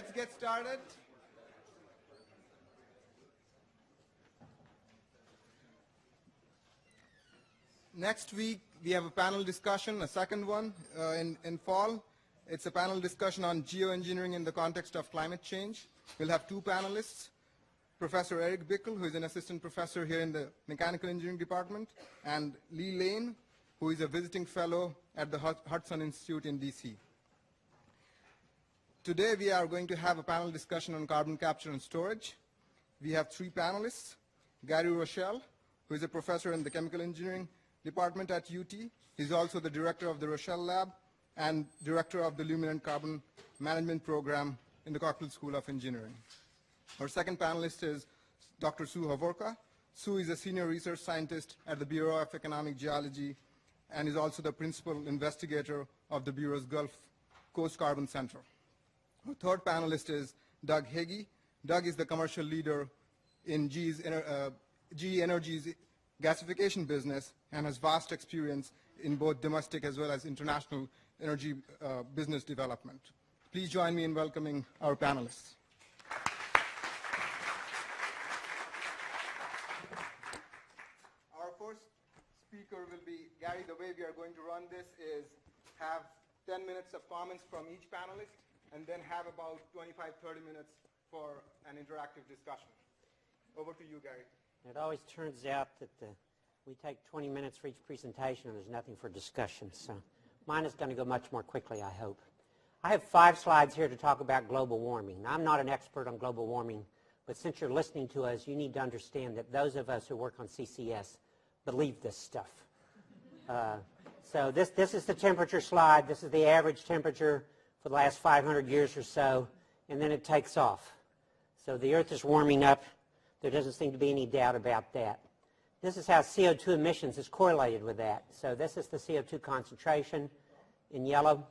Let's get started. Next week, we have a panel discussion, a second one in fall. It's a panel discussion on geoengineering in the context of climate change. We'll have two panelists, Professor Eric Bickel, who is an assistant professor here in the Mechanical Engineering Department, and Lee Lane, who is a visiting fellow at the Hudson Institute in DC. Today, we are going to have a panel discussion on carbon capture and storage. We have three panelists, Gary Rochelle, who is a professor in the Chemical Engineering Department at UT. He's also the director of the Rochelle Lab and director of the Luminant Carbon Management Program in the Cocktail School of Engineering. Our second panelist is Dr. Sue Hovorka. Sue is a senior research scientist at the Bureau of Economic Geology and is also the principal investigator of the Bureau's Gulf Coast Carbon Center. Our third panelist is Doug Heguy. Doug is the commercial leader in GE Energy's gasification business and has vast experience in both domestic as well as international energy business development. Please join me in welcoming our panelists. Our first speaker will be Gary. The way we are going to run this is have 10 minutes of comments from each panelist and then have about 25-30 minutes for an interactive discussion. Over to you, Gary. It always turns out that we take 20 minutes for each presentation and there's nothing for discussion. So mine is going to go much more quickly, I hope. I have 5 slides here to talk about global warming. Now, I'm not an expert on global warming, but since you're listening to us, you need to understand that those of us who work on CCS believe this stuff. So this is the temperature slide. This is the average temperature for the last 500 years or so, and then it takes off. So the Earth is warming up. There doesn't seem to be any doubt about that. This is how CO2 emissions is correlated with that. So this is the CO2 concentration in yellow,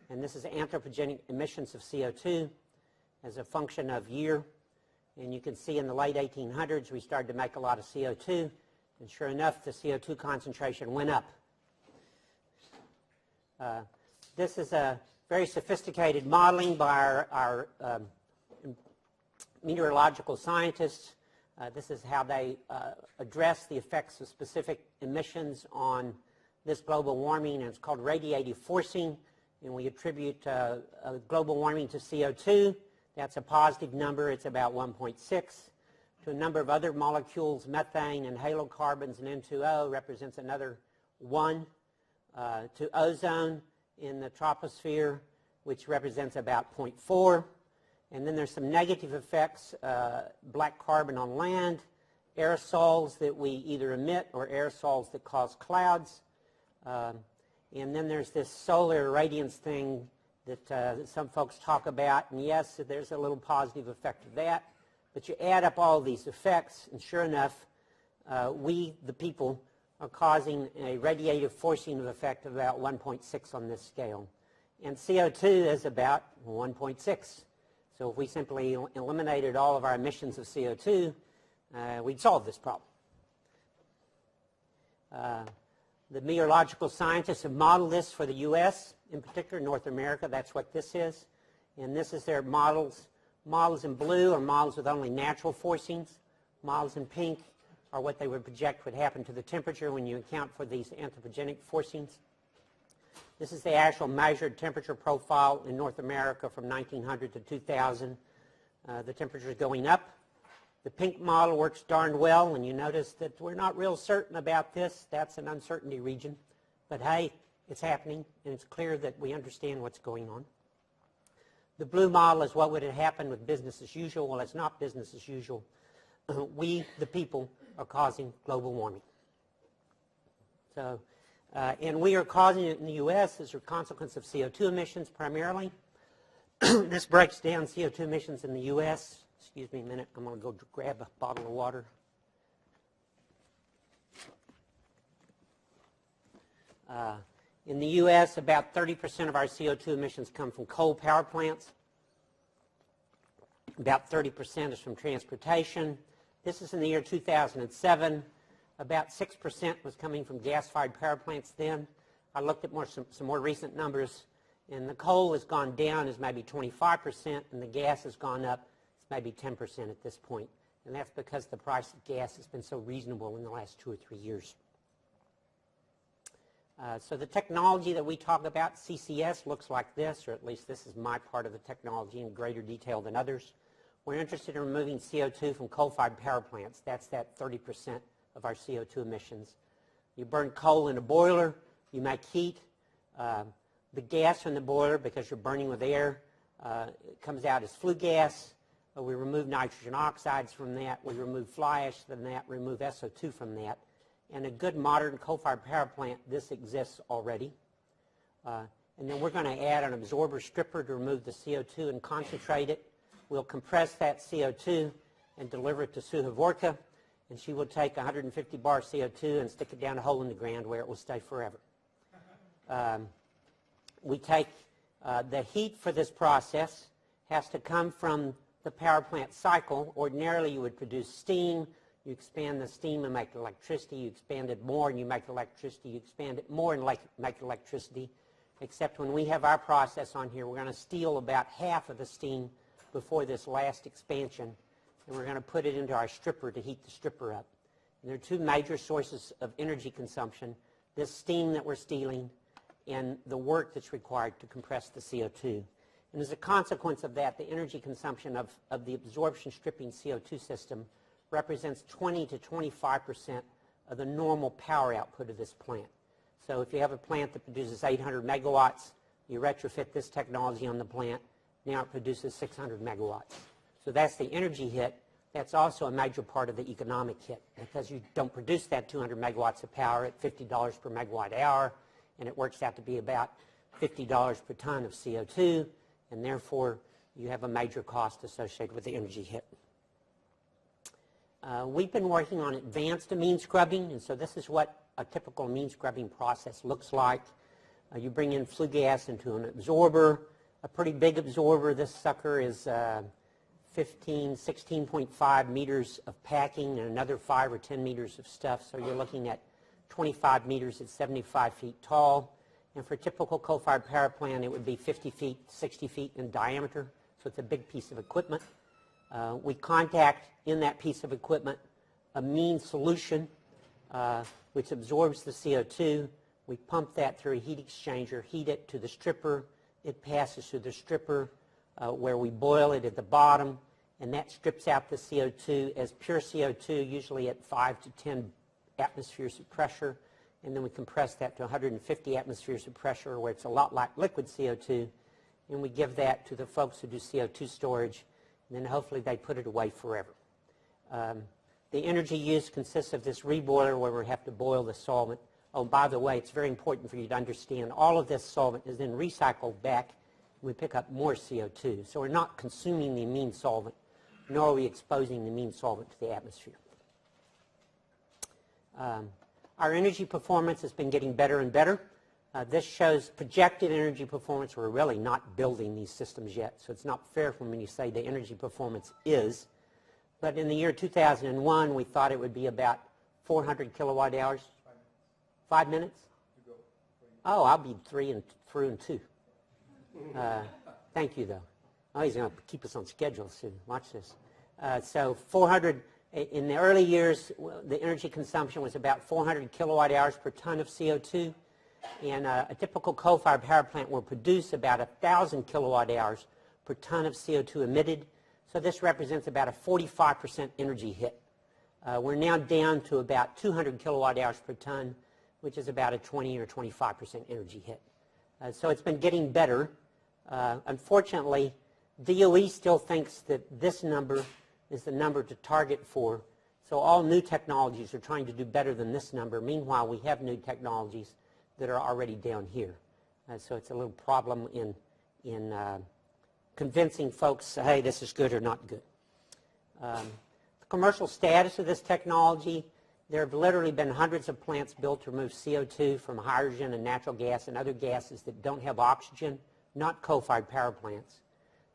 and this is anthropogenic emissions of CO2 as a function of year. And you can see in the late 1800s we started to make a lot of CO2, and sure enough the CO2 concentration went up. This is a very sophisticated modeling by our meteorological scientists. This is how they address the effects of specific emissions on this global warming, and it's called radiative forcing, and we attribute global warming to CO2. That's a positive number. It's about 1.6. To a number of other molecules, methane and halocarbons and N2O represents another 1. To ozone in the troposphere, which represents about 0.4. And then there's some negative effects, black carbon on land, aerosols that we either emit or aerosols that cause clouds. And then there's this solar irradiance thing that some folks talk about. And yes, there's a little positive effect of that. But you add up all these effects, and sure enough, we, the people, are causing a radiative forcing effect of about 1.6 on this scale. And CO2 is about 1.6. So if we simply eliminated all of our emissions of CO2, we'd solve this problem. The meteorological scientists have modeled this for the U.S., in particular North America. That's what this is. And this is their models. Models in blue are models with only natural forcings. Models in pink are what they would project would happen to the temperature when you account for these anthropogenic forcings. This is the actual measured temperature profile in North America from 1900 to 2000. The temperature is going up. The pink model works darn well, and you notice that we're not real certain about this. That's an uncertainty region. But hey, it's happening, and it's clear that we understand what's going on. The blue model is what would have happened with business as usual. Well, it's not business as usual. We, the people, are causing global warming. So, and we are causing it in the U.S. as a consequence of CO2 emissions primarily. This breaks down CO2 emissions in the U.S. Excuse me a minute. I'm going to go grab a bottle of water. In the U.S., about 30% of our CO2 emissions come from coal power plants. About 30% is from transportation. This is in the year 2007. About 6% was coming from gas-fired power plants then. I looked at some more recent numbers, And the coal has gone down as maybe 25%, and the gas has gone up as maybe 10% at this point. And that's because the price of gas has been so reasonable in the last 2 or 3 years. So the technology that we talk about, CCS, looks like this, or at least this is my part of the technology in greater detail than others. We're interested in removing CO2 from coal-fired power plants. That's that 30% of our CO2 emissions. You burn coal in a boiler, you make heat. The gas from the boiler, because you're burning with air, it comes out as flue gas. We remove nitrogen oxides from that. We remove fly ash from that, remove SO2 from that. And a good modern coal-fired power plant, this exists already. And then we're going to add an absorber stripper to remove the CO2 and concentrate it. We'll compress that CO2 and deliver it to Hovorka, and she will take 150 bar CO2 and stick it down a hole in the ground where it will stay forever. We take the heat for this process has to come from the power plant cycle. Ordinarily, you would produce steam. You expand the steam and make electricity. You expand it more and you make electricity. You expand it more and make electricity. Except when we have our process on here, we're going to steal about half of the steam before this last expansion, and we're going to put it into our stripper to heat the stripper up. And there are two major sources of energy consumption: this steam that we're stealing and the work that's required to compress the CO2. And as a consequence of that, the energy consumption of the absorption stripping CO2 system represents 20 to 25% of the normal power output of this plant. So if you have a plant that produces 800 megawatts, you retrofit this technology on the plant, now it produces 600 megawatts. So that's the energy hit. That's also a major part of the economic hit, because you don't produce that 200 megawatts of power at $50 per megawatt hour, and it works out to be about $50 per ton of CO2, and therefore you have a major cost associated with the energy hit. We've been working on advanced amine scrubbing, and so this is what a typical amine scrubbing process looks like. You bring in flue gas into an absorber, a pretty big absorber. This sucker is 16.5 meters of packing and another 5 or 10 meters of stuff, so you're looking at 25 meters at 75 feet tall. And for a typical coal-fired power plant, it would be 50 feet, 60 feet in diameter, so it's a big piece of equipment. We contact in that piece of equipment amine solution, which absorbs the CO2. We pump that through a heat exchanger, heat it to the stripper. It passes through the stripper where we boil it at the bottom, and that strips out the CO2 as pure CO2, usually at 5 to 10 atmospheres of pressure, and then we compress that to 150 atmospheres of pressure, where it's a lot like liquid CO2, and we give that to the folks who do CO2 storage, and then hopefully they put it away forever. The energy used consists of this reboiler where we have to boil the solvent. Oh, by the way, it's very important for you to understand all of this solvent is then recycled back, and we pick up more CO2. So we're not consuming the amine solvent, nor are we exposing the amine solvent to the atmosphere. Our energy performance has been getting better and better. This shows projected energy performance. We're really not building these systems yet, so it's not fair for me to say the energy performance is. But in the year 2001, we thought it would be about 400 kilowatt hours. 5 minutes? Oh, I'll be through in 2. Thank you, though. Oh, he's going to keep us on schedule soon. Watch this. So 400, in the early years, the energy consumption was about 400 kilowatt hours per ton of CO2. And a typical coal-fired power plant will produce about 1,000 kilowatt hours per ton of CO2 emitted. So this represents about a 45% energy hit. We're now down to about 200 kilowatt hours per ton, which is about a 20 or 25% energy hit. So it's been getting better. Unfortunately, DOE still thinks that this number is the number to target for. So all new technologies are trying to do better than this number. Meanwhile, we have new technologies that are already down here. So it's a little problem in convincing folks, hey, this is good or not good. The commercial status of this technology, there have literally been hundreds of plants built to remove CO2 from hydrogen and natural gas and other gases that don't have oxygen, not coal-fired power plants.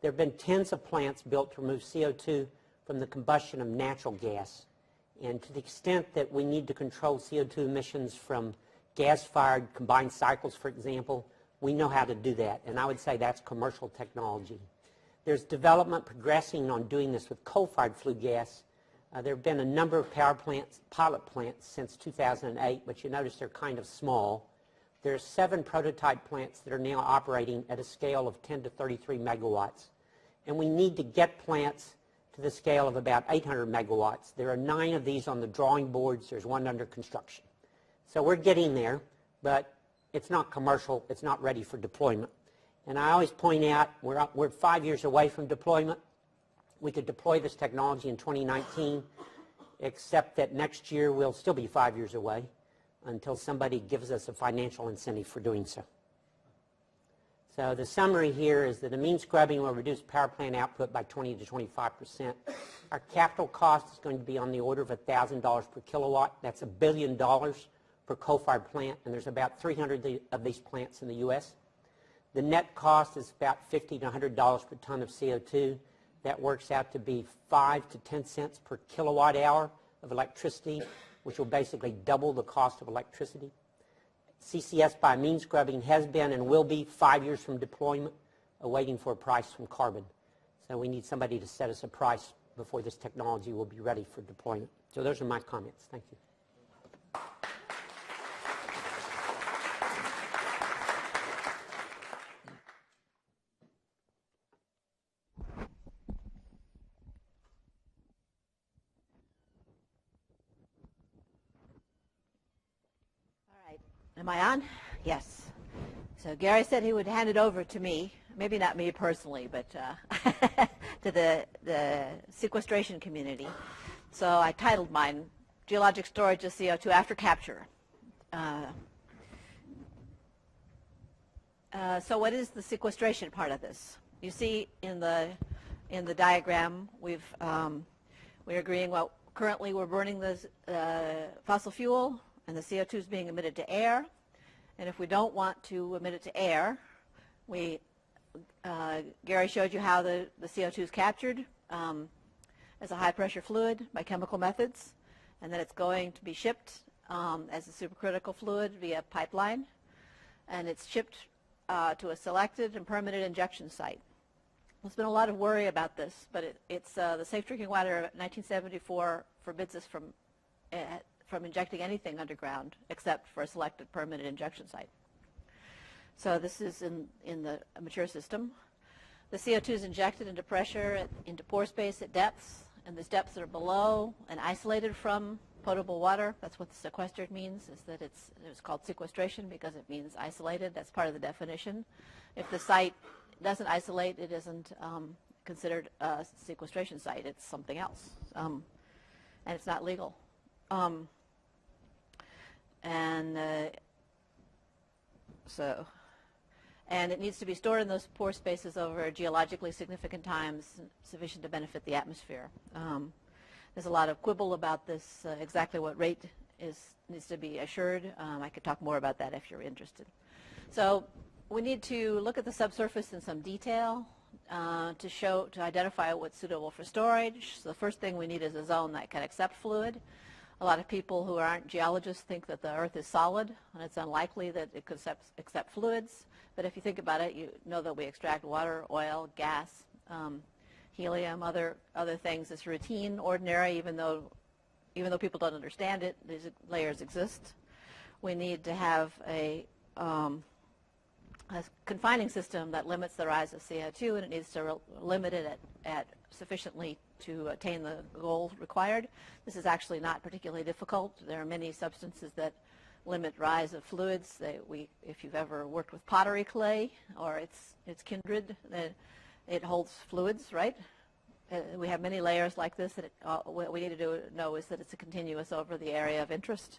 There have been tens of plants built to remove CO2 from the combustion of natural gas. And to the extent that we need to control CO2 emissions from gas-fired combined cycles, for example, we know how to do that, and I would say that's commercial technology. There's development progressing on doing this with coal-fired flue gas. There have been a number of power plants, pilot plants, since 2008, but you notice they're kind of small. There are 7 prototype plants that are now operating at a scale of 10 to 33 megawatts. And we need to get plants to the scale of about 800 megawatts. There are 9 of these on the drawing boards. There's 1 under construction. So we're getting there, but it's not commercial. It's not ready for deployment. And I always point out we're 5 years away from deployment. We could deploy this technology in 2019, except that next year we'll still be 5 years away until somebody gives us a financial incentive for doing so. So the summary here is that amine scrubbing will reduce power plant output by 20 to 25%. Our capital cost is going to be on the order of $1,000 per kilowatt. That's $1 billion per coal-fired plant, and there's about 300 of these plants in the U.S. The net cost is about $50 to $100 per ton of CO2. That works out to be 5 to 10 cents per kilowatt hour of electricity, which will basically double the cost of electricity. CCS by amine scrubbing has been and will be 5 years from deployment, awaiting for a price from carbon. So we need somebody to set us a price before this technology will be ready for deployment. So those are my comments. Thank you. Am I on? Yes. So Gary said he would hand it over to me, maybe not me personally, but to the sequestration community. So I titled mine, Geologic Storage of CO2 After Capture. So what is the sequestration part of this? You see in the diagram, we're agreeing, well, currently we're burning the fossil fuel, and the CO2 is being emitted to air. And if we don't want to emit it to air, Gary showed you how the CO2 is captured as a high-pressure fluid by chemical methods, and then it's going to be shipped as a supercritical fluid via pipeline, and it's shipped to a selected and permitted injection site. There's been a lot of worry about this, but it's the Safe Drinking Water of 1974 forbids us from injecting anything underground except for a selected permitted injection site. So this is in the mature system. The CO2 is injected into pressure, into pore space at depths, and these depths that are below and isolated from potable water. That's what sequestered means, is that it's called sequestration because it means isolated. That's part of the definition. If the site doesn't isolate, it isn't considered a sequestration site. It's something else, and it's not legal. And it needs to be stored in those pore spaces over geologically significant times, sufficient to benefit the atmosphere. There's a lot of quibble about this, exactly what rate needs to be assured. I could talk more about that if you're interested. So we need to look at the subsurface in some detail to identify what's suitable for storage. So the first thing we need is a zone that can accept fluid. A lot of people who aren't geologists think that the Earth is solid, and it's unlikely that it could accept fluids. But if you think about it, you know that we extract water, oil, gas, helium, other things. It's routine, ordinary, even though people don't understand it. These layers exist. We need to have a confining system that limits the rise of CO2, and it needs to limit it at sufficiently to attain the goal required. This is actually not particularly difficult. There are many substances that limit rise of fluids. If you've ever worked with pottery clay or its kindred, it holds fluids, right? We have many layers like this, and what we need to know is that it's a continuous over the area of interest.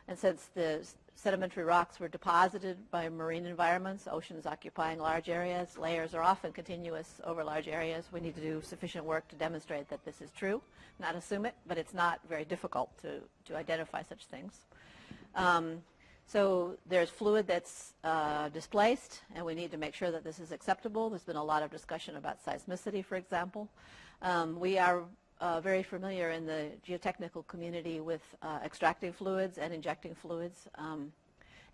And since the sedimentary rocks were deposited by marine environments, oceans occupying large areas, layers are often continuous over large areas. We need to do sufficient work to demonstrate that this is true, not assume it, but it's not very difficult to identify such things. So there's fluid that's displaced, and we need to make sure that this is acceptable. There's been a lot of discussion about seismicity, for example. We are very familiar in the geotechnical community with extracting fluids and injecting fluids.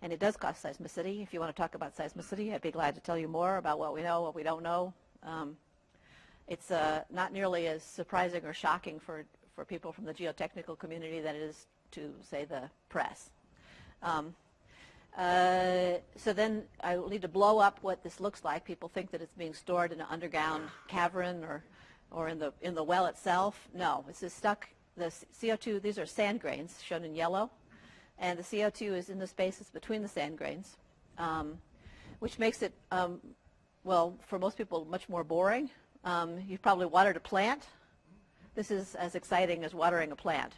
And it does cause seismicity. If you want to talk about seismicity, I'd be glad to tell you more about what we know, what we don't know. It's not nearly as surprising or shocking for people from the geotechnical community than it is to, say, the press. So then I will need to blow up what this looks like. People think that it's being stored in an underground cavern or in the well itself. No, it's just stuck. The CO2, these are sand grains shown in yellow, and the CO2 is in the spaces between the sand grains, which makes it, well, for most people, much more boring. You've probably watered a plant. This is as exciting as watering a plant.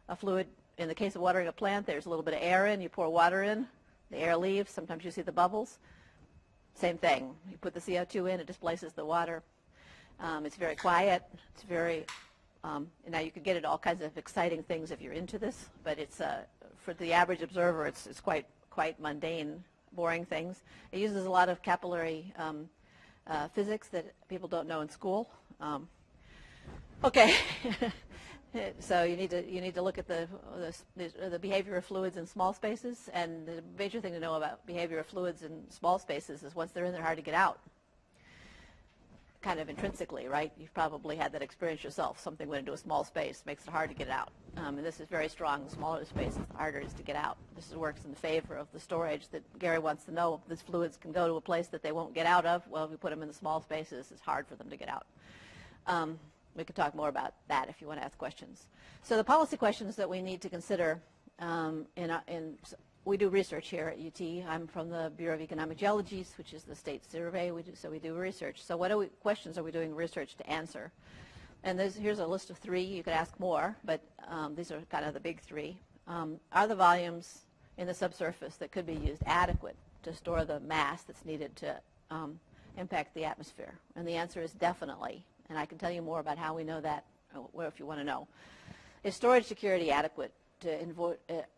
A fluid, in the case of watering a plant, there's a little bit of air in, you pour water in, the air leaves, sometimes you see the bubbles. Same thing. You put the CO2 in, it displaces the water. It's very quiet. It's very, now you could get into all kinds of exciting things if you're into this, but it's, for the average observer, it's quite mundane, boring things. It uses a lot of capillary physics that people don't know in school. Okay. So you need to look at the behavior of fluids in small spaces, and the major thing to know about behavior of fluids in small spaces is once they're in, they're hard to get out. Kind of intrinsically, right? You've probably had that experience yourself. Something went into a small space, makes it hard to get out. And this is very strong. The smaller the space, the harder it is to get out. This works in favor of the storage that Gary wants to know. If these fluids can go to a place that they won't get out of, well, if we put them in the small spaces, it's hard for them to get out. We could talk more about that if you want to ask questions. So the policy questions that we need to consider, we do research here at UT. I'm from the Bureau of Economic Geology, which is the state survey. We do research. So what questions are we doing research to answer? And here's a list of 3. You could ask more, but these are kind of the big 3. Are the volumes in the subsurface that could be used adequate to store the mass that's needed to impact the atmosphere? And the answer is definitely. And I can tell you more about how we know that, if you want to know. Is storage security adequate to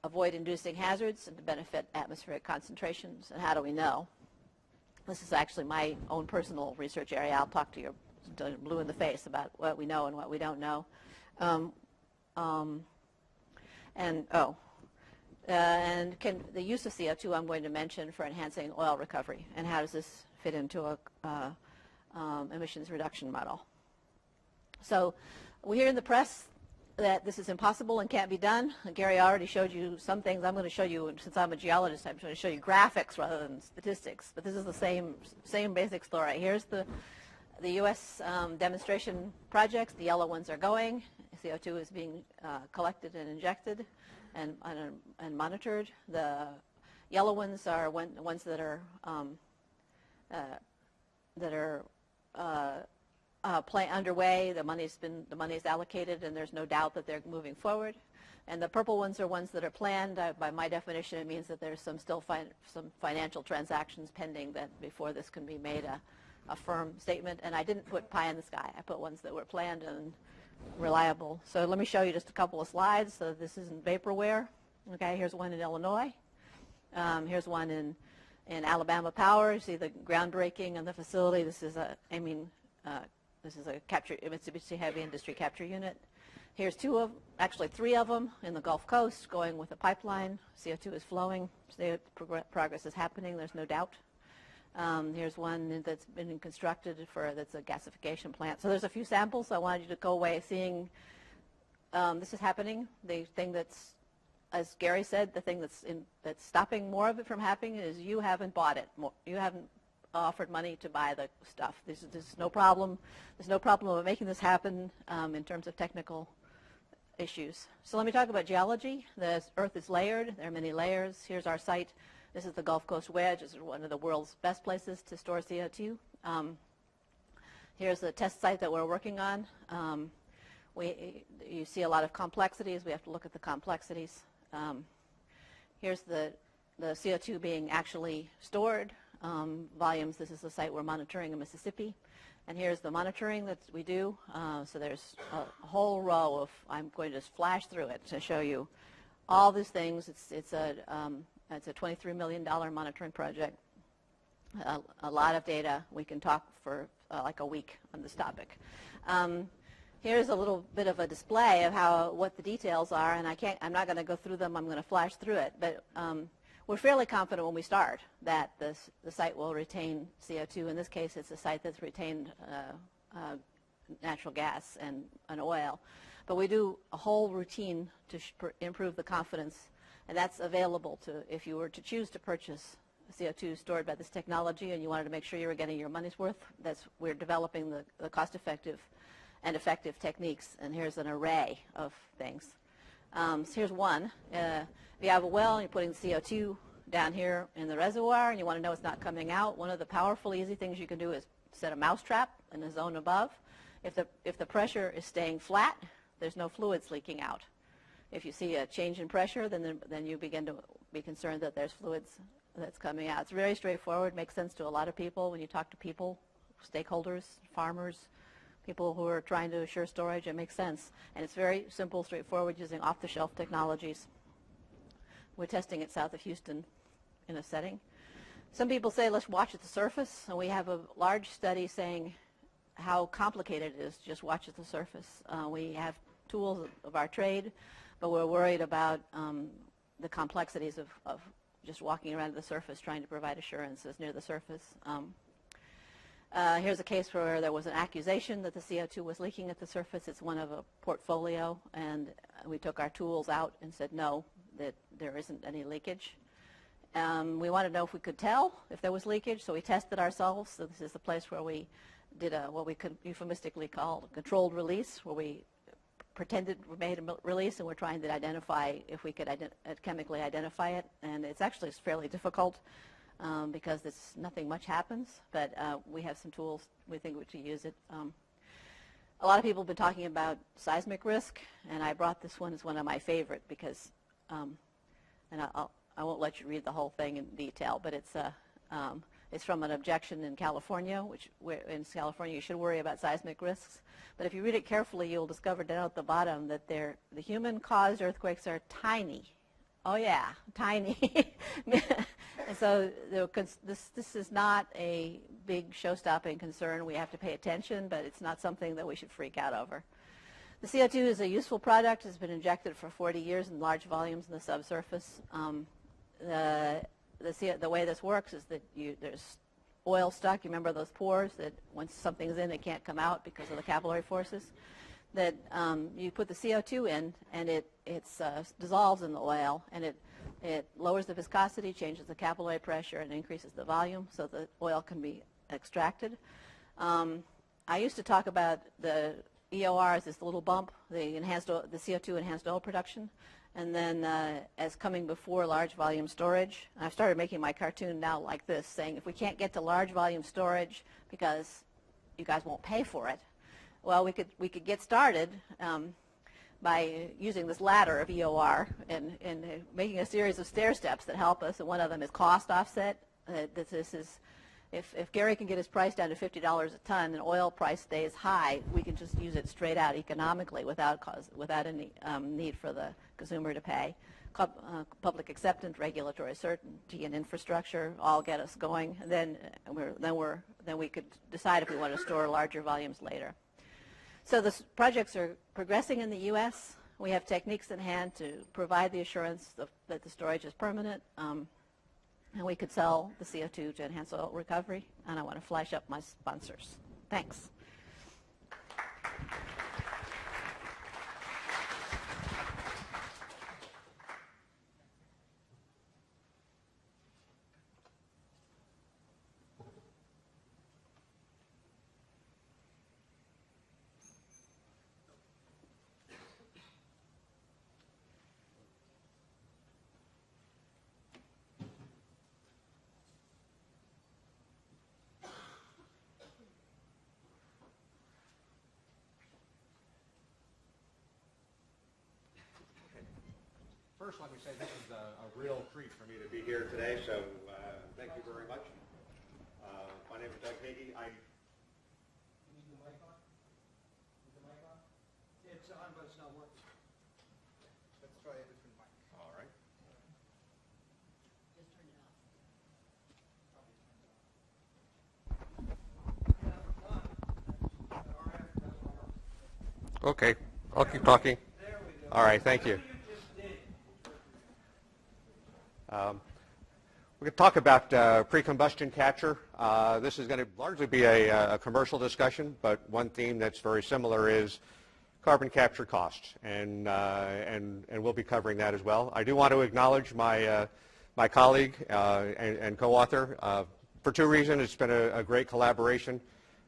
avoid inducing hazards and to benefit atmospheric concentrations? And how do we know? This is actually my own personal research area. I'll talk to you blue in the face about what we know and what we don't know. And can the use of CO2 I'm going to mention for enhancing oil recovery, and how does this fit into a emissions reduction model? So we hear in the press that this is impossible and can't be done. Gary already showed you some things. I'm going to show you, since I'm a geologist, I'm going to show you graphics rather than statistics. But this is the same basic story. Here's the U.S. Demonstration projects. The yellow ones are going. CO2 is being collected and injected and monitored. The yellow ones are ones that are underway. The money is allocated, and there's no doubt that they're moving forward. And the purple ones are ones that are planned. By my definition, it means that there's some financial transactions pending that before this can be made a firm statement. And I didn't put pie in the sky. I put ones that were planned and reliable. So let me show you just a couple of slides. So this isn't vaporware. Okay, here's one in Illinois. Here's one in Alabama Power. You see the groundbreaking of the facility. This is a Mitsubishi Heavy Industry capture unit. Here's 3 of them in the Gulf Coast going with a pipeline. CO2 is flowing. So progress is happening, there's no doubt. Here's one that's been constructed that's a gasification plant. So there's a few samples. I wanted you to go away seeing this is happening. The thing that's, as Gary said, the thing that's stopping more of it from happening is you haven't bought it. You haven't offered money to buy the stuff. There's no problem. There's no problem of making this happen in terms of technical issues. So let me talk about geology. The Earth is layered. There are many layers. Here's our site. This is the Gulf Coast Wedge. This is one of the world's best places to store CO2. Here's the test site that we're working on. You see a lot of complexities. We have to look at the complexities. Here's the CO2 being actually stored. Volumes. This is the site we're monitoring in Mississippi. And here's the monitoring that we do. So there's a whole row of, I'm going to just flash through it to show you all these things. It's a $23 million monitoring project. A lot of data. We can talk for like a week on this topic. Here's a little bit of a display of what the details are, and I'm not going to go through them. I'm going to flash through it. But we're fairly confident when we start that the site will retain CO2. In this case, it's a site that's retained natural gas and oil. But we do a whole routine to improve the confidence, and that's available to, if you were to choose to purchase CO2 stored by this technology and you wanted to make sure you were getting your money's worth, we're developing the cost-effective and effective techniques, and here's an array of things. So here's one. If you have a well and you're putting CO2 down here in the reservoir and you want to know it's not coming out, one of the powerful, easy things you can do is set a mousetrap in the zone above. If the pressure is staying flat, there's no fluids leaking out. If you see a change in pressure, then you begin to be concerned that there's fluids that's coming out. It's very straightforward, makes sense to a lot of people. When you talk to people, stakeholders, farmers, people who are trying to assure storage, it makes sense. And it's very simple, straightforward, using off-the-shelf technologies. We're testing it south of Houston in a setting. Some people say, let's watch at the surface, and we have a large study saying how complicated it is to just watch at the surface. We have tools of our trade, but we're worried about the complexities of just walking around the surface trying to provide assurances near the surface. Here's a case where there was an accusation that the CO2 was leaking at the surface. It's one of a portfolio, and we took our tools out and said no, that there isn't any leakage. We wanted to know if we could tell if there was leakage, so we tested ourselves. So this is the place where we did what we could euphemistically call a controlled release, where we pretended we made a release and we're trying to identify if we could chemically identify it. And it's actually fairly difficult because nothing much happens, but we have some tools we think to use it. A lot of people have been talking about seismic risk, and I brought this one as one of my favorite because, and I won't let you read the whole thing in detail, but it's from an objection in California, where in California you should worry about seismic risks. But if you read it carefully, you'll discover down at the bottom that the human-caused earthquakes are tiny. Oh yeah, tiny. And so this is not a big show-stopping concern. We have to pay attention, but it's not something that we should freak out over. The CO2 is a useful product. It's been injected for 40 years in large volumes in the subsurface. The way this works is that there's oil stuck. You remember those pores that once something's in, it can't come out because of the capillary forces? That you put the CO2 in, and it dissolves in the oil, and it lowers the viscosity, changes the capillary pressure, and increases the volume so the oil can be extracted. I used to talk about the EOR as this little bump, the CO2 enhanced oil production, and then as coming before large volume storage. I've started making my cartoon now like this, saying if we can't get to large volume storage because you guys won't pay for it, well, we could get started by using this ladder of EOR and making a series of stair steps that help us. And one of them is cost offset. If Gary can get his price down to $50 a ton and oil price stays high, we can just use it straight out economically without any need for the consumer to pay. Public acceptance, regulatory certainty, and infrastructure all get us going. And then we could decide if we want to store larger volumes later. So the projects are progressing in the U.S. We have techniques in hand to provide the assurance that the storage is permanent. And we could sell the CO2 to enhance oil recovery. And I want to flash up my sponsors. Thanks. First, let me say this is a real treat for me to be here today, so thank you very much. My name is Heguy. You need the mic on? Is the mic on? It's on, but it's not working. Let's try a different mic. All right. Just turn it off. Okay, I'll keep talking. All right, thank you. We're going to talk about pre-combustion capture. This is going to largely be a commercial discussion, but one theme that's very similar is carbon capture costs, and we'll be covering that as well. I do want to acknowledge my colleague and co-author for two reasons. It's been a great collaboration,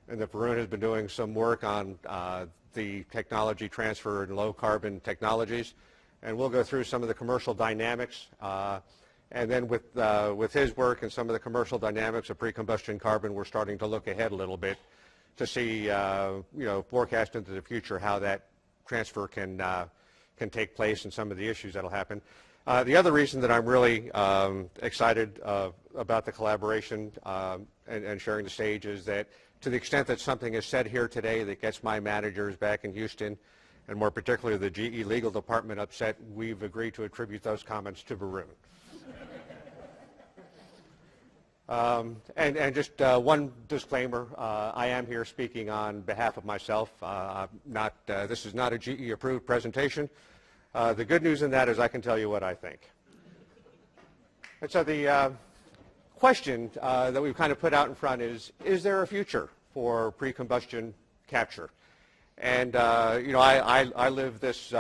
and that Varun has been doing some work on the technology transfer and low carbon technologies, and we'll go through some of the commercial dynamics. And then with his work and some of the commercial dynamics of pre-combustion carbon, we're starting to look ahead a little bit to see, forecast into the future how that transfer can take place and some of the issues that'll happen. The other reason that I'm really excited about the collaboration and sharing the stage is that to the extent that something is said here today that gets my managers back in Houston, and more particularly the GE legal department upset, we've agreed to attribute those comments to Varun. And just one disclaimer, I am here speaking on behalf of myself. This is not a GE approved presentation. The good news in that is I can tell you what I think. And so the question that we've kind of put out in front is there a future for pre-combustion capture? And I live this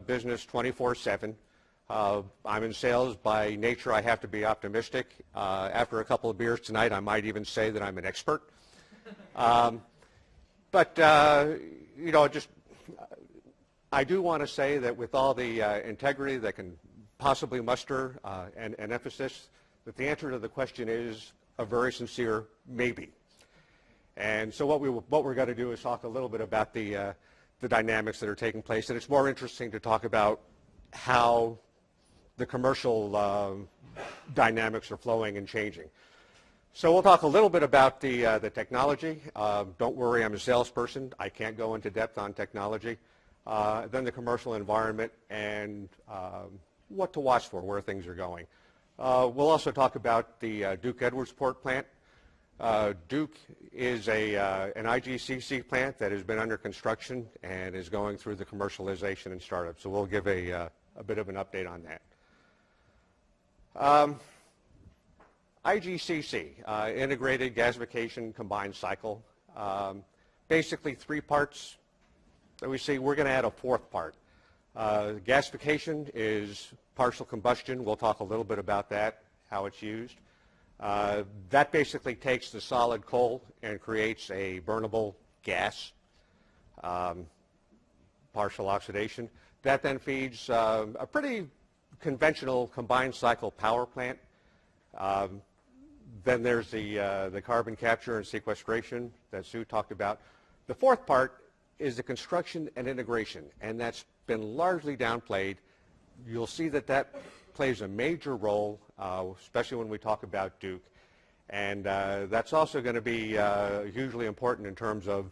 business 24/7. I'm in sales by nature. I have to be optimistic. After a couple of beers tonight, I might even say that I'm an expert. I do want to say that with all the integrity that can possibly muster and emphasis, that the answer to the question is a very sincere maybe. And so what we're going to do is talk a little bit about the dynamics that are taking place, and it's more interesting to talk about how the commercial dynamics are flowing and changing. So we'll talk a little bit about the technology. Don't worry, I'm a salesperson. I can't go into depth on technology. Then the commercial environment and what to watch for, where things are going. We'll also talk about the Duke Edwardsport plant. Duke is an IGCC plant that has been under construction and is going through the commercialization and startup. So we'll give a bit of an update on that. IGCC, Integrated Gasification Combined Cycle. Basically 3 parts that we see. We're going to add a 4th part. Gasification is partial combustion. We'll talk a little bit about that, how it's used. That basically takes the solid coal and creates a burnable gas, partial oxidation. That then feeds a pretty conventional combined cycle power plant. Then there's the carbon capture and sequestration that Sue talked about. The 4th part is the construction and integration, and that's been largely downplayed. You'll see that plays a major role, especially when we talk about Duke. And that's also going to be hugely important in terms of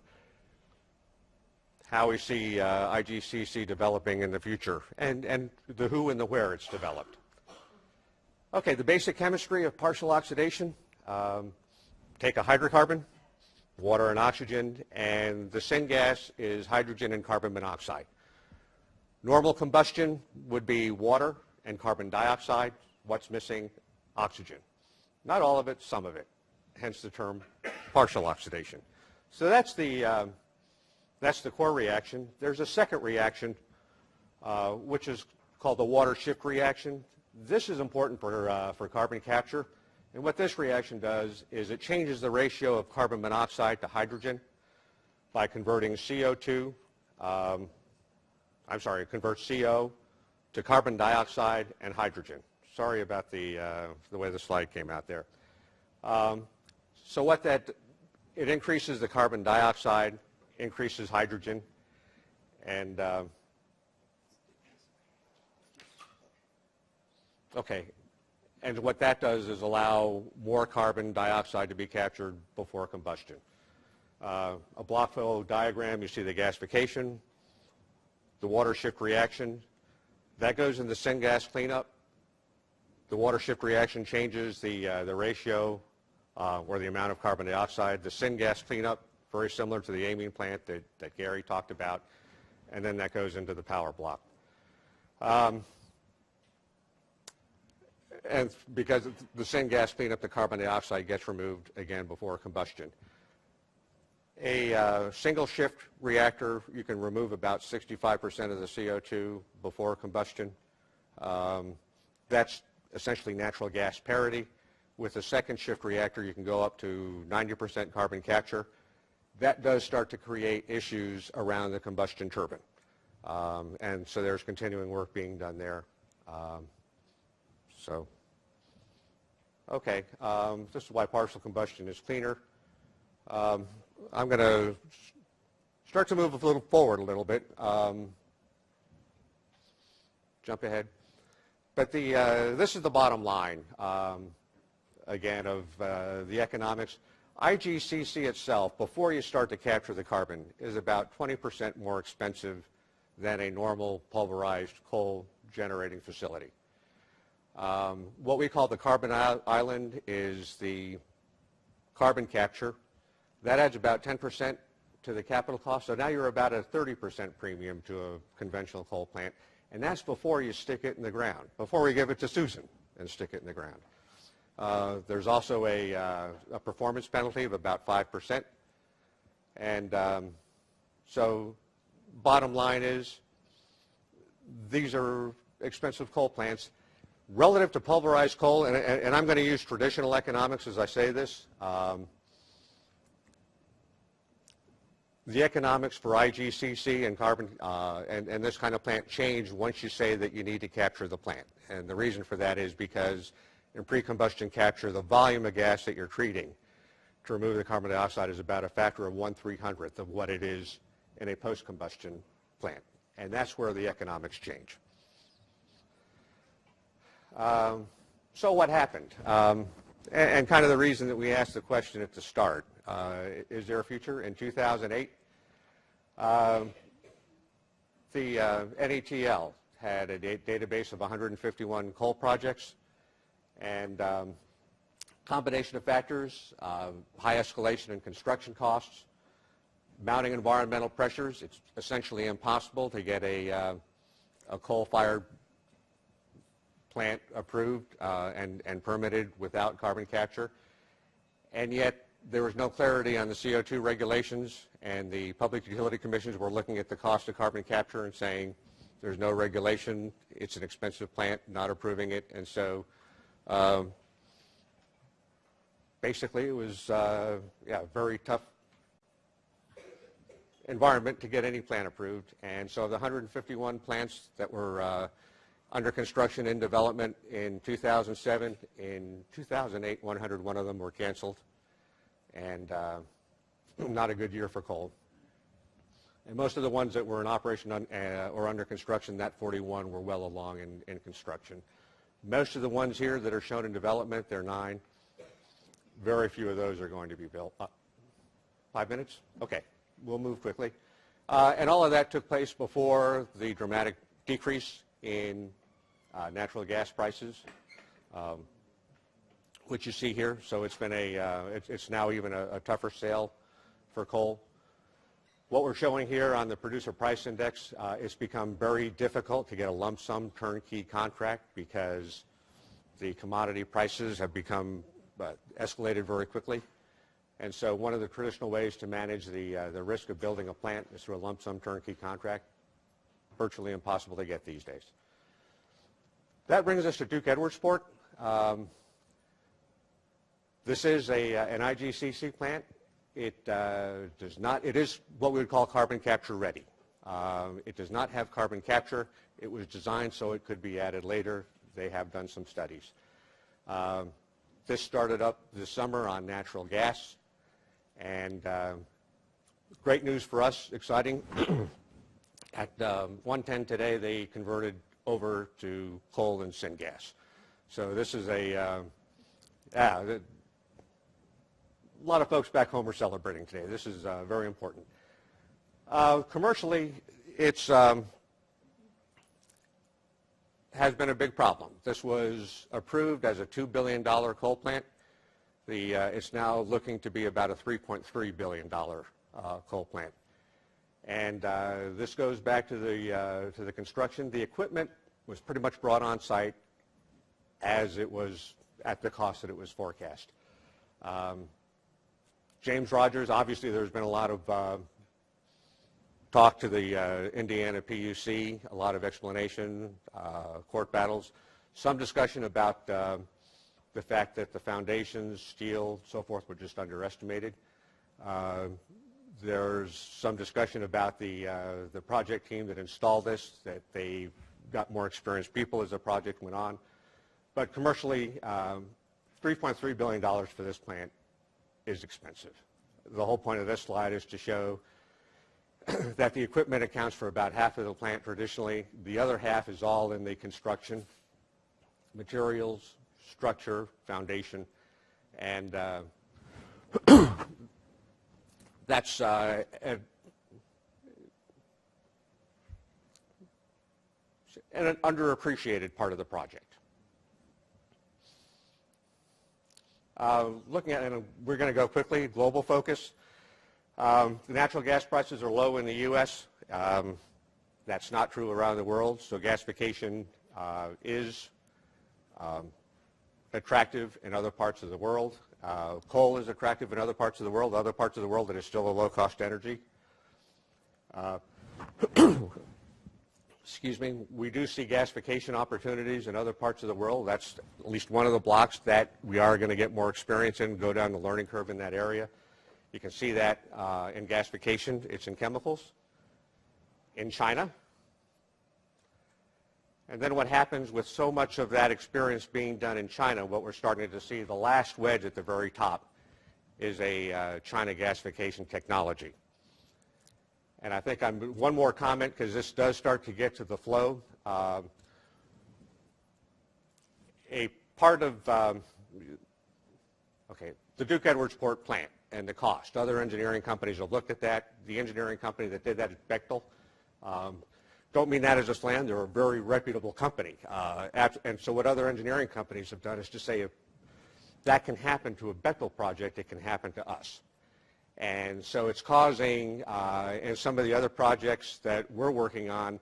how we see IGCC developing in the future, and the who and the where it's developed. Okay, the basic chemistry of partial oxidation. Take a hydrocarbon, water and oxygen, and the syngas is hydrogen and carbon monoxide. Normal combustion would be water and carbon dioxide. What's missing? Oxygen. Not all of it, some of it, hence the term partial oxidation. So that's the core reaction. There's a second reaction, which is called the water shift reaction. This is important for carbon capture. And what this reaction does is it changes the ratio of carbon monoxide to hydrogen by converting converts CO to carbon dioxide and hydrogen. Sorry about the way the slide came out there. So it increases the carbon dioxide, increases hydrogen, and and what that does is allow more carbon dioxide to be captured before combustion. A block flow diagram, you see the gasification, the water shift reaction. That goes in the syngas cleanup. The water shift reaction changes the ratio or the amount of carbon dioxide. The syngas cleanup, very similar to the Amine plant that Gary talked about, and then that goes into the power block. and because the syngas cleanup, the carbon dioxide gets removed again before combustion. A single shift reactor, you can remove about 65% of the CO2 before combustion. That's essentially natural gas parity. With a second shift reactor, you can go up to 90% carbon capture. That does start to create issues around the combustion turbine. And so there's continuing work being done there. Okay, this is why partial combustion is cleaner. I'm going to start to move a little forward a little bit. Jump ahead. But this is the bottom line, again, of the economics. IGCC itself, before you start to capture the carbon, is about 20% more expensive than a normal pulverized coal generating facility. What we call the carbon island is the carbon capture. That adds about 10% to the capital cost. So now you're about a 30% premium to a conventional coal plant. And that's before you stick it in the ground, before we give it to Susan and stick it in the ground. There's also a performance penalty of about 5%. And so bottom line is these are expensive coal plants. Relative to pulverized coal, and I'm going to use traditional economics as I say this, the economics for IGCC and carbon and this kind of plant change once you say that you need to capture the plant. And the reason for that is because in pre-combustion capture, the volume of gas that you're treating to remove the carbon dioxide is about a factor of 1/300th of what it is in a post-combustion plant. And that's where the economics change. So what happened? And kind of the reason that we asked the question at the start, is there a future? In 2008, the NETL had a database of 151 coal projects, and combination of factors, high escalation in construction costs, mounting environmental pressures. It's essentially impossible to get a coal-fired plant approved and permitted without carbon capture. And yet there was no clarity on the CO2 regulations, and the public utility commissions were looking at the cost of carbon capture and saying there's no regulation, it's an expensive plant, not approving it. And so basically it was a very tough environment to get any plant approved. And so the 151 plants that were under construction and development in 2007, in 2008, 101 of them were canceled, and not a good year for coal. And most of the ones that were in operation or under construction, that 41 were well along in construction. Most of the ones here that are shown in development, they're 9. Very few of those are going to be built. 5 minutes? Okay, we'll move quickly. And all of that took place before the dramatic decrease in natural gas prices, which you see here. So it's been it's now even a tougher sale for coal. What we're showing here on the producer price index, it's become very difficult to get a lump sum turnkey contract because the commodity prices have become escalated very quickly. And so one of the traditional ways to manage the risk of building a plant is through a lump sum turnkey contract. Virtually impossible to get these days. That brings us to Duke Edwardsport. This is an IGCC plant. It is what we would call carbon capture ready. It does not have carbon capture. It was designed so it could be added later. They have done some studies. This started up this summer on natural gas, and great news for us, exciting. At 110 today, they converted over to coal and syngas. So this is a lot of folks back home are celebrating today. This is very important. Commercially, it's has been a big problem. This was approved as a $2 billion coal plant. It's now looking to be about a $3.3 billion coal plant. And this goes back to the construction. The equipment was pretty much brought on site as it was at the cost that it was forecast. James Rogers, obviously there's been a lot of talk to the Indiana PUC, a lot of explanation, court battles, some discussion about the fact that the foundations, steel, so forth, were just underestimated. There's some discussion about the project team that installed this, that they got more experienced people as the project went on. But commercially, $3.3 billion for this plant is expensive. The whole point of this slide is to show that the equipment accounts for about half of the plant traditionally. The other half is all in the construction, materials, structure, foundation, and that's an underappreciated part of the project. Looking at, and we're going to go quickly, global focus. The natural gas prices are low in the U.S. That's not true around the world, so gasification is attractive in other parts of the world. Coal is attractive in other parts of the world that is still a low-cost energy. Excuse me, we do see gasification opportunities in other parts of the world. That's at least one of the blocks that we are going to get more experience in, go down the learning curve in that area. You can see that in gasification. It's in chemicals, in China. And then what happens with so much of that experience being done in China, what we're starting to see, the last wedge at the very top is a China gasification technology. And I think one more comment, because this does start to get to the flow. A part of, the Duke Edwardsport plant and the cost. Other engineering companies have looked at that. The engineering company that did that is Bechtel. Don't mean that as a slam. They're a very reputable company. And so what other engineering companies have done is to say if that can happen to a Bechtel project, it can happen to us. And so it's causing, in some of the other projects that we're working on,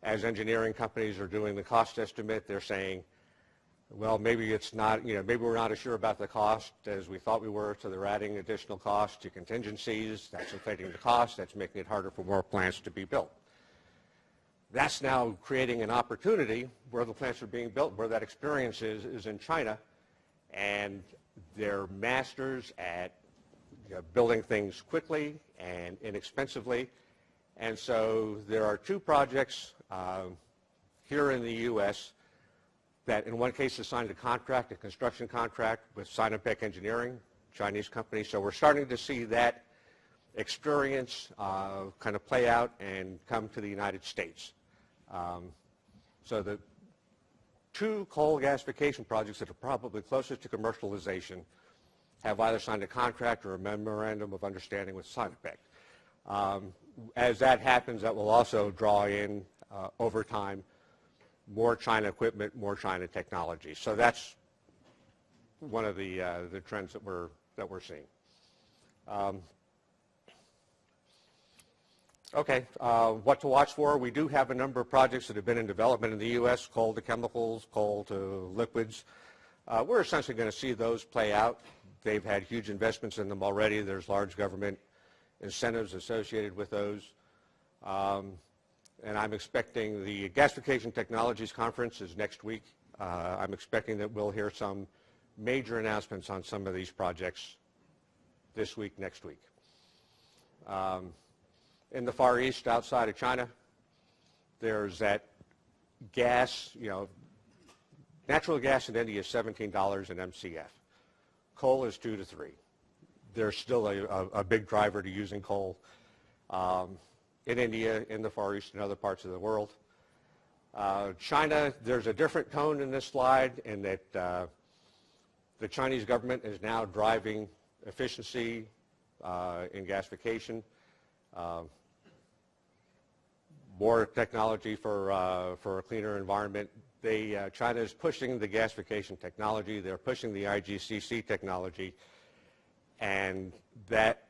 as engineering companies are doing the cost estimate, they're saying, well, maybe it's not, maybe we're not as sure about the cost as we thought we were, so they're adding additional costs to contingencies. That's inflating the cost. That's making it harder for more plants to be built. That's now creating an opportunity where the plants are being built, where that experience is in China, and they're masters at building things quickly and inexpensively. And so there are two projects here in the U.S. that in one case has signed a contract, a construction contract with Sinopec Engineering, Chinese company. So we're starting to see that experience kind of play out and come to the United States. So the two coal gasification projects that are probably closest to commercialization have either signed a contract or a memorandum of understanding with Sinopec. As that happens, that will also draw in, over time, more China equipment, more China technology. So that's one of the trends that we're seeing. What to watch for? We do have a number of projects that have been in development in the U.S., coal to chemicals, coal to liquids. We're essentially going to see those play out. They've had huge investments in them already. There's large government incentives associated with those. And I'm expecting the Gasification Technologies Conference is next week. I'm expecting that we'll hear some major announcements on some of these projects this week, next week. In the Far East, outside of China, there's that gas, natural gas in India is $17 an MCF. Coal is 2 to 3. There's still a big driver to using coal in India, in the Far East, and other parts of the world. China, there's a different tone in this slide in that the Chinese government is now driving efficiency in gasification, more technology for a cleaner environment. China is pushing the gasification technology. They're pushing the IGCC technology, and that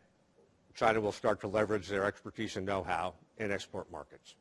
China will start to leverage their expertise and know-how in export markets.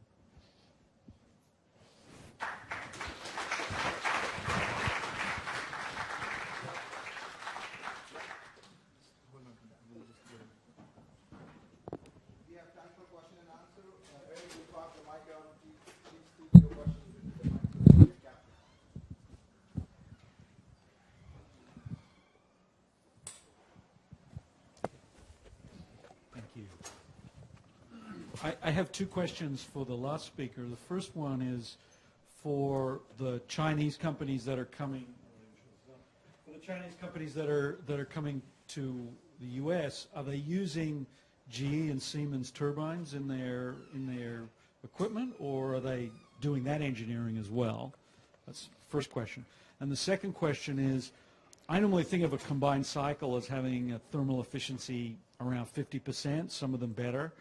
I have two questions for the last speaker. The first one is for the Chinese companies that are coming. For the Chinese companies that are coming to the U.S., are they using GE and Siemens turbines in their equipment, or are they doing that engineering as well? That's the first question. And the second question is, I normally think of a combined cycle as having a thermal efficiency around 50%, some of them better.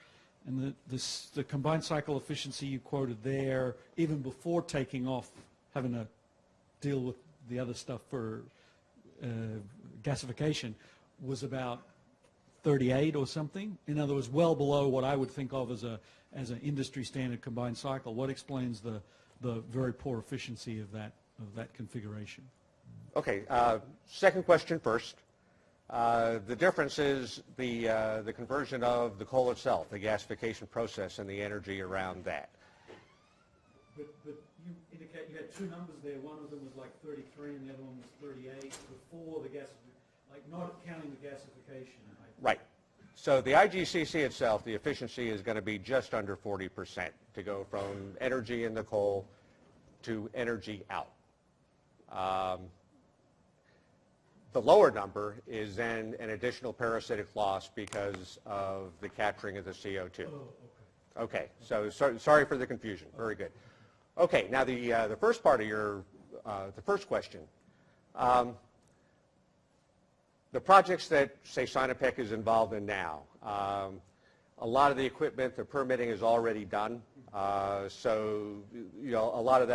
And the combined cycle efficiency you quoted there, even before taking off, having to deal with the other stuff for gasification, was about 38 or something. In other words, well below what I would think of as an industry standard combined cycle. What explains the very poor efficiency of that configuration? Okay, second question first. The difference is the conversion of the coal itself, the gasification process, and the energy around that. But you indicate you had two numbers there. One of them was like 33 and the other one was 38 before the gasification, like not counting the gasification. Right. So the IGCC itself, the efficiency is going to be just under 40% to go from energy in the coal to energy out. The lower number is then an additional parasitic loss because of the capturing of the CO2. Oh, okay. So sorry for the confusion. Very good. Okay, now the first part of your, the first question. The projects that, say, Sinopec is involved in now, a lot of the equipment, the permitting is already done. So, you know, a lot of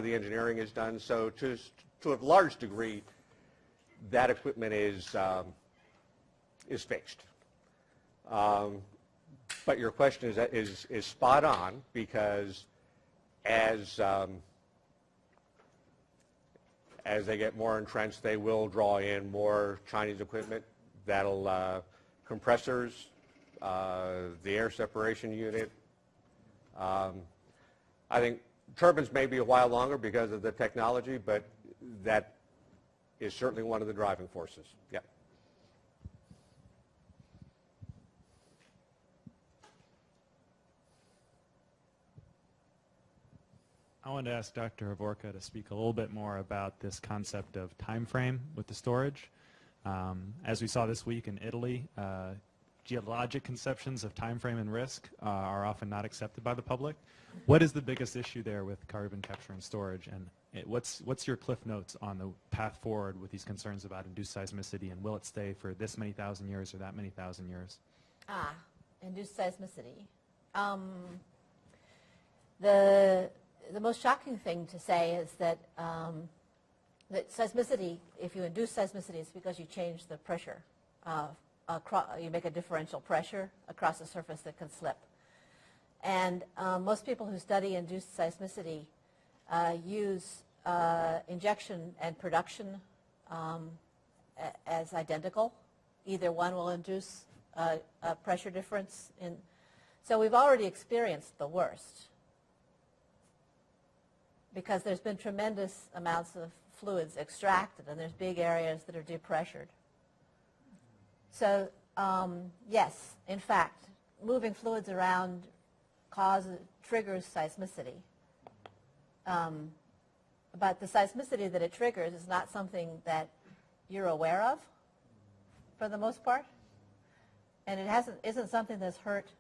the engineering is done. So to a large degree, that equipment is fixed. But your question is spot on, because as they get more entrenched, they will draw in more Chinese equipment. That'll compressors, the air separation unit. I think turbines may be a while longer because of the technology, but that is certainly one of the driving forces. Yeah. I wanted to ask Dr. Hovorka to speak a little bit more about this concept of time frame with the storage. As we saw this week in Italy, geologic conceptions of time frame and risk are often not accepted by the public. What is the biggest issue there with carbon capture and storage, and what's your cliff notes on the path forward with these concerns about induced seismicity, and will it stay for this many thousand years or that many thousand years? Induced seismicity. The most shocking thing to say is that that seismicity, if you induce seismicity, it's because you change the pressure. You make a differential pressure across the surface that can slip. And most people who study induced seismicity use injection and production as identical. Either one will induce a pressure difference. So we've already experienced the worst, because there's been tremendous amounts of fluids extracted, and there's big areas that are depressured. So yes, in fact, moving fluids around triggers seismicity. But the seismicity that it triggers is not something that you're aware of, for the most part. And it isn't something that's hurt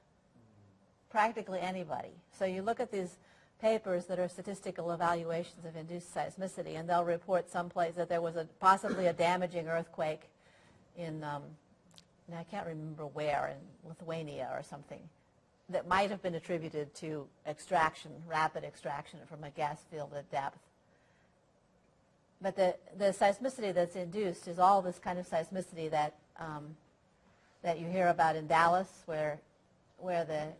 practically anybody. So you look at these papers that are statistical evaluations of induced seismicity, and they'll report someplace that there was possibly a damaging earthquake in, now I can't remember where, in Lithuania or something, that might have been attributed to extraction, rapid extraction from a gas field at depth. But the seismicity that's induced is all this kind of seismicity that that you hear about in Dallas, where the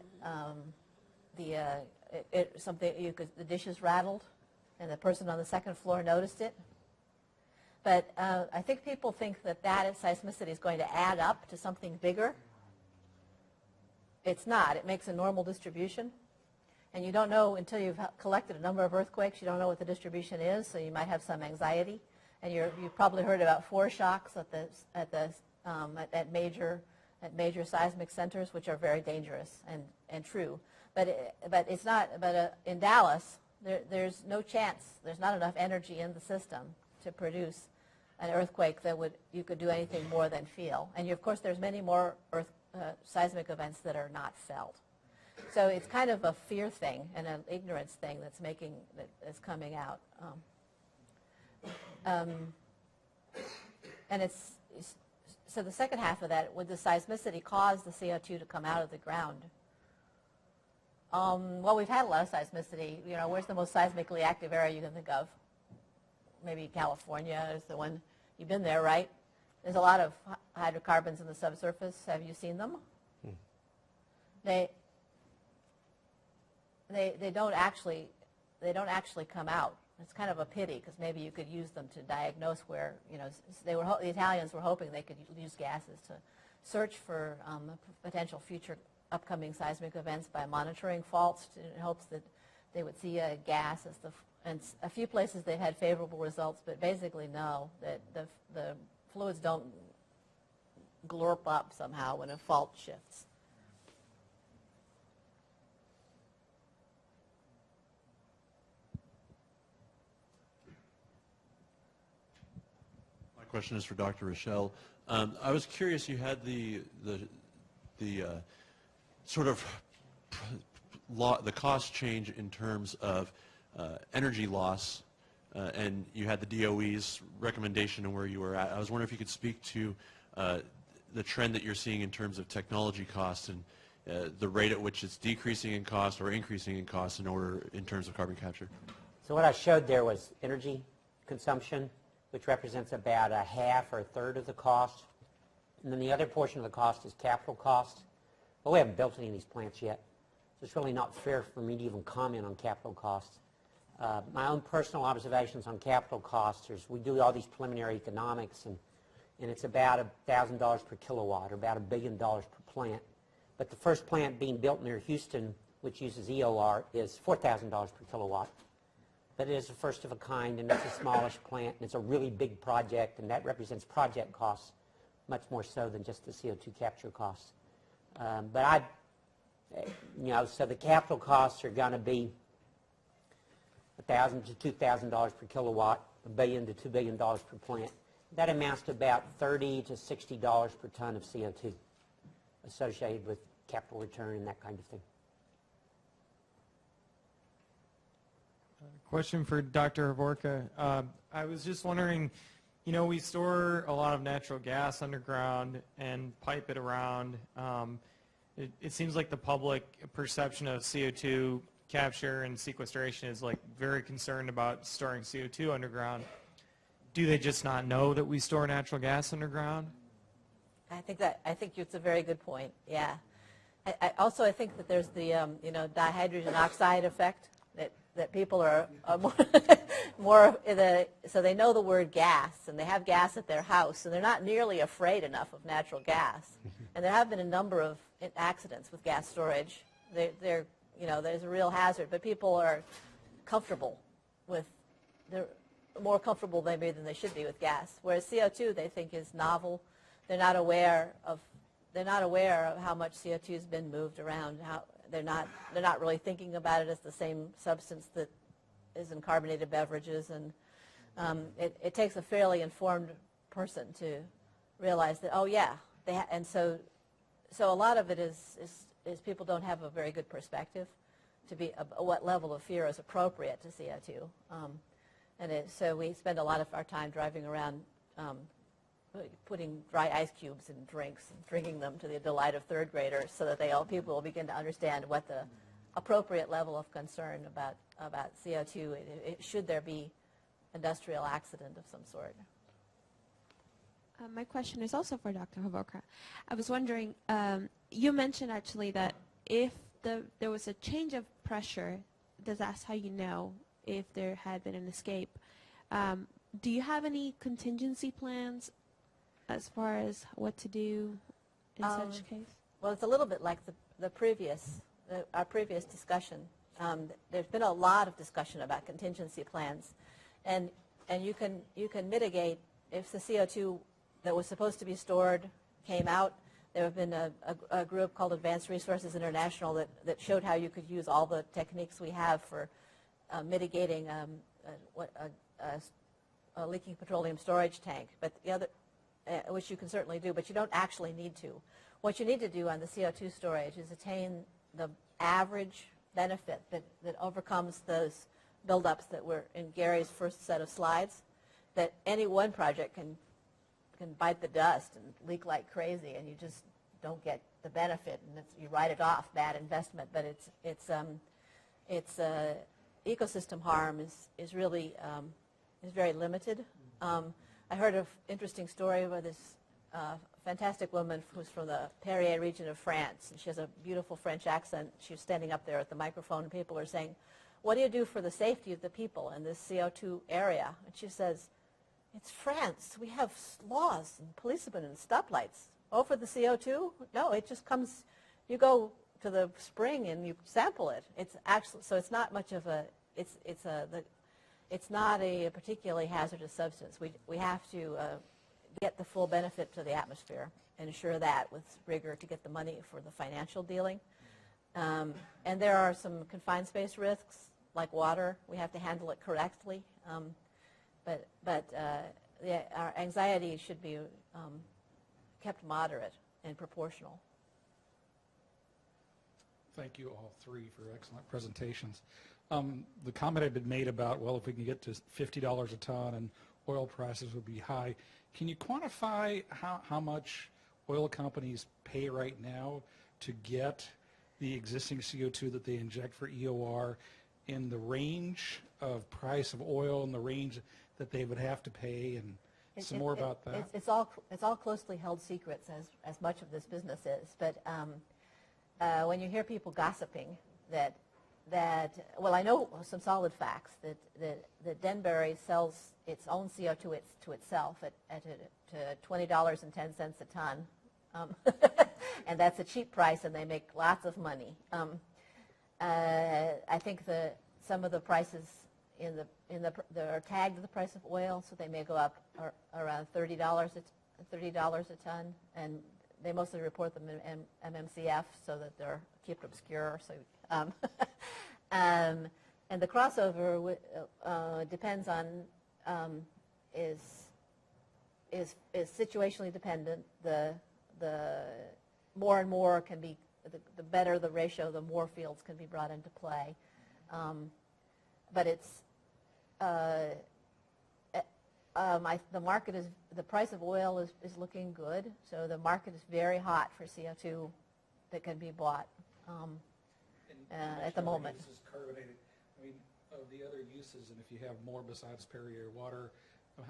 dishes rattled, and the person on the second floor noticed it. But I think people think that seismicity is going to add up to something bigger. It's not. It makes a normal distribution. And you don't know until you've collected a number of earthquakes, you don't know what the distribution is, so you might have some anxiety. And you've probably heard about foreshocks at major at major seismic centers, which are very dangerous and true. But it's not. But in Dallas, there's no chance. There's not enough energy in the system to produce an earthquake that you could do anything more than feel. And of course, there's many more seismic events that are not felt. So it's kind of a fear thing and an ignorance thing that's coming out. And so the second half of that, would the seismicity cause the CO2 to come out of the ground? Well, we've had a lot of seismicity. Where's the most seismically active area you can think of? Maybe California is the one. You've been there, right? There's a lot of hydrocarbons in the subsurface. Have you seen them? They don't actually come out. It's kind of a pity because maybe you could use them to diagnose where the Italians were hoping they could use gases to search for potential future upcoming seismic events by monitoring faults in hopes that they would see a gas as and a few places they've had favorable results, but basically no, that the fluids don't glorp up somehow when a fault shifts. My question is for Dr. Rochelle. I was curious, you had the sort of the cost change in terms of energy loss, and you had the DOE's recommendation and where you were at. I was wondering if you could speak to the trend that you're seeing in terms of technology costs and the rate at which it's decreasing in cost or increasing in cost in terms of carbon capture. So what I showed there was energy consumption, which represents about a half or a third of the cost. And then the other portion of the cost is capital cost. But we haven't built any of these plants yet. So it's really not fair for me to even comment on capital costs. My own personal observations on capital costs is we do all these preliminary economics, and it's about $1,000 per kilowatt, or about $1 billion per plant. But the first plant being built near Houston, which uses EOR, is $4,000 per kilowatt. But it is the first of a kind, and it's a smallish plant, and it's a really big project, and that represents project costs much more so than just the CO2 capture costs. So the capital costs are going to be $1,000 to $2,000 per kilowatt, $1 billion to $2 billion per plant. That amounts to about $30 to $60 per ton of CO2 associated with capital return and that kind of thing. Question for Dr. Hovorka. I was just wondering, we store a lot of natural gas underground and pipe it around. It seems like the public perception of CO2 capture and sequestration is very concerned about storing CO2 underground. Do they just not know that we store natural gas underground? I think it's a very good point. Yeah. I think that there's the dihydrogen oxide effect, that people are so they know the word gas, and they have gas at their house, and they're not nearly afraid enough of natural gas. And there have been a number of accidents with gas storage. There's a real hazard, but people are they're more comfortable maybe than they should be with gas. Whereas CO2 they think is novel. They're not aware of how much CO2 has been moved around. They're not really thinking about it as the same substance that is in carbonated beverages, and it takes a fairly informed person to realize that, oh yeah, and so a lot of it is people don't have a very good perspective to be what level of fear is appropriate to CO2, so we spend a lot of our time driving around putting dry ice cubes in drinks and drinking them to the delight of third graders, so that people will begin to understand what the appropriate level of concern about CO2 should there be industrial accident of some sort. My question is also for Dr. Hovorka. I was wondering, you mentioned actually that if there was a change of pressure, that's how you know if there had been an escape. Do you have any contingency plans as far as what to do in such case? Well, it's a little bit like our previous discussion. There's been a lot of discussion about contingency plans, and you can mitigate if the CO2 that was supposed to be stored came out. there have been a group called Advanced Resources International that showed how you could use all the techniques we have for mitigating a leaking petroleum storage tank, but the other, which you can certainly do, but you don't actually need to. What you need to do on the CO2 storage is attain the average benefit that overcomes those buildups that were in Gary's first set of slides, that any one project can bite the dust and leak like crazy, and you just don't get the benefit, and you write it off, bad investment. But its ecosystem harm is really is very limited. I heard an interesting story about this fantastic woman who's from the Perrier region of France, and she has a beautiful French accent. She was standing up there at the microphone, and people are saying, "What do you do for the safety of the people in this CO2 area?" And she says, "It's France. We have laws and policemen and stoplights. Oh, for the CO2? No, it just comes, you go to the spring and you sample it." It's actually, so it's not much of a, it's not a particularly hazardous substance. We have to get the full benefit to the atmosphere and ensure that with rigor to get the money for the financial dealing. And there are some confined space risks, like water. We have to handle it correctly. But our anxiety should be kept moderate and proportional. Thank you all three for excellent presentations. The comment had been made about, well, if we can get to $50 a ton and oil prices would be high. Can you quantify how much oil companies pay right now to get the existing CO2 that they inject for EOR in the range of price of oil and the range that they would have to pay, and some more about that? It's all closely held secrets, as much of this business is. But when you hear people gossiping that well, I know some solid facts that Denbury sells its own CO2 to itself at $20.10 a ton, and that's a cheap price, and they make lots of money. I think some of the prices are tagged to the price of oil, so they may go up around $30 a ton, and they mostly report them in MMCF so that they're kept obscure. So, and the crossover depends on is situationally dependent. The more and more can be, the better the ratio, the more fields can be brought into play. But it's the market is, the price of oil is looking good, so the market is very hot for CO2 that can be bought at the moment. Uses carbonated, I mean, of the other uses, and if you have more besides Perrier water,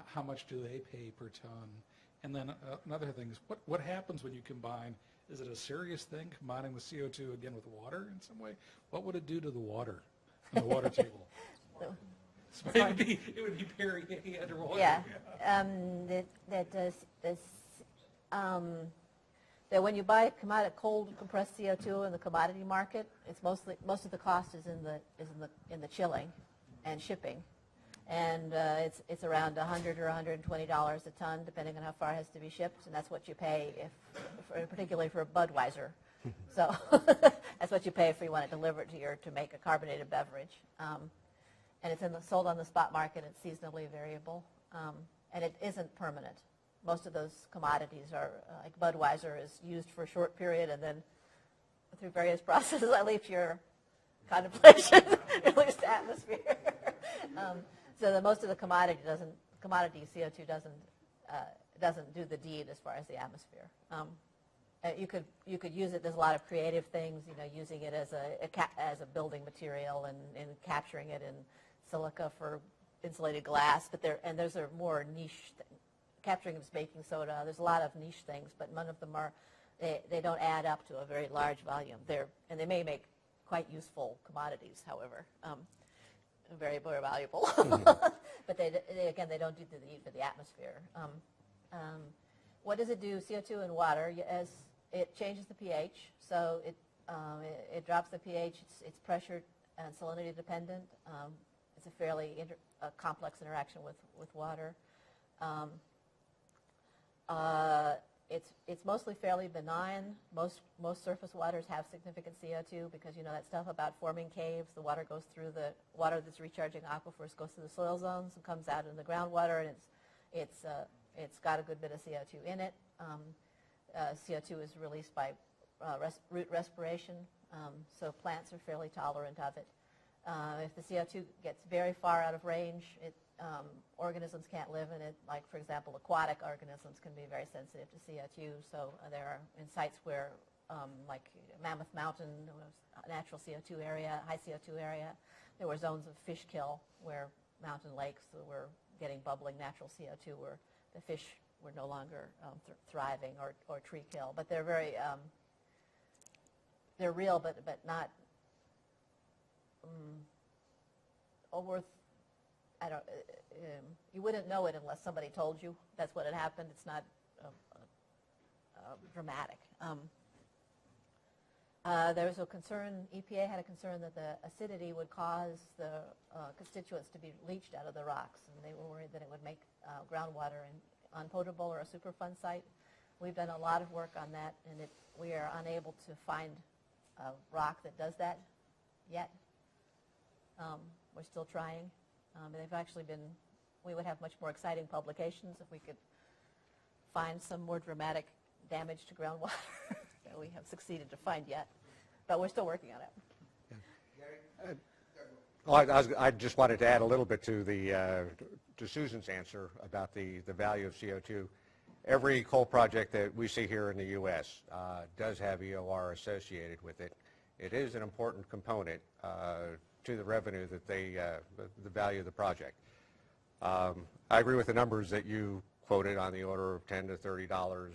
how much do they pay per ton? And then another thing is, what happens when you combine? Is it a serious thing, combining the CO2 again with water in some way? What would it do to the water on the water table? So it would be Perrier underwater. Yeah, that when you buy cold compressed CO2 in the commodity market, it's most of the cost is in the chilling and shipping, and it's around $100 or $120 a ton, depending on how far it has to be shipped, and that's what you pay particularly for a Budweiser. So that's what you pay if you want to deliver it to make a carbonated beverage. And it's sold on the spot market. It's seasonally variable, and it isn't permanent. Most of those commodities are, like Budweiser, is used for a short period, and then through various processes, I leave your contemplation, it leaves the atmosphere. So most of the commodity CO2 doesn't do the deed as far as the atmosphere. You could use it. There's a lot of creative things, using it as a building material and capturing it in silica for insulated glass. But those are more niche. Capturing of baking soda. There's a lot of niche things, but none of them are. They don't add up to a very large volume. And they may make quite useful commodities, however, very, very valuable. But they don't do the deed for the atmosphere. What does it do? CO2 and water, as it changes the pH, so it drops the pH. It's pressure and salinity dependent. It's a fairly complex interaction with water. it's mostly fairly benign. Most surface waters have significant CO2 because you know that stuff about forming caves. The water goes through the water that's recharging aquifers goes through the soil zones and comes out in the groundwater, and it's got a good bit of CO2 in it. CO2 is released by root respiration, so plants are fairly tolerant of it. If the CO2 gets very far out of range, organisms can't live in it. Like, for example, aquatic organisms can be very sensitive to CO2. So there are in sites where, like Mammoth Mountain, there was a natural CO2 area, high CO2 area. There were zones of fish kill where mountain lakes were getting bubbling natural CO2 where the fish were no longer thriving, or tree kill. But they're very, they're real, but not worth. I don't. You wouldn't know it unless somebody told you that's what had happened. It's not dramatic. There was a concern. EPA had a concern that the acidity would cause the constituents to be leached out of the rocks, and they were worried that it would make groundwater unpotable or a Superfund site. We've done a lot of work on that, and we are unable to find a rock that does that yet. We're still trying. They've actually been, we would have much more exciting publications if we could find some more dramatic damage to groundwater that we have succeeded to find yet. But we're still working on it. Well, I just wanted to add a little bit to to Susan's answer about the value of CO2. Every coal project that we see here in the U.S. Does have EOR associated with it. It is an important component to the revenue that the value of the project. I agree with the numbers that you quoted on the order of $10 to $30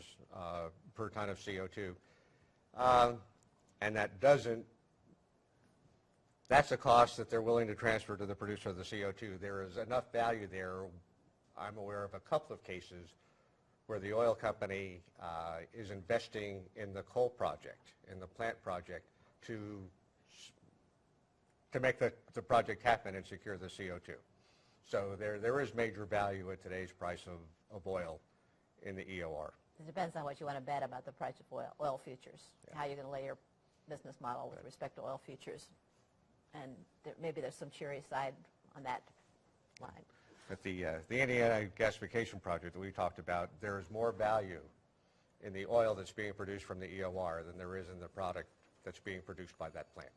per ton of CO2. And that's a cost that they're willing to transfer to the producer of the CO2. There is enough value there. I'm aware of a couple of cases where the oil company is investing in the coal project, in the plant project, to make the project happen and secure the CO2. So there is major value at today's price of oil in the EOR. It depends on what you want to bet about the price of oil futures, how you're going to lay your business model with respect to oil futures. And maybe there's some cheery side on that line. At the Indiana Gasification project that we talked about, there is more value in the oil that's being produced from the EOR than there is in the product that's being produced by that plant.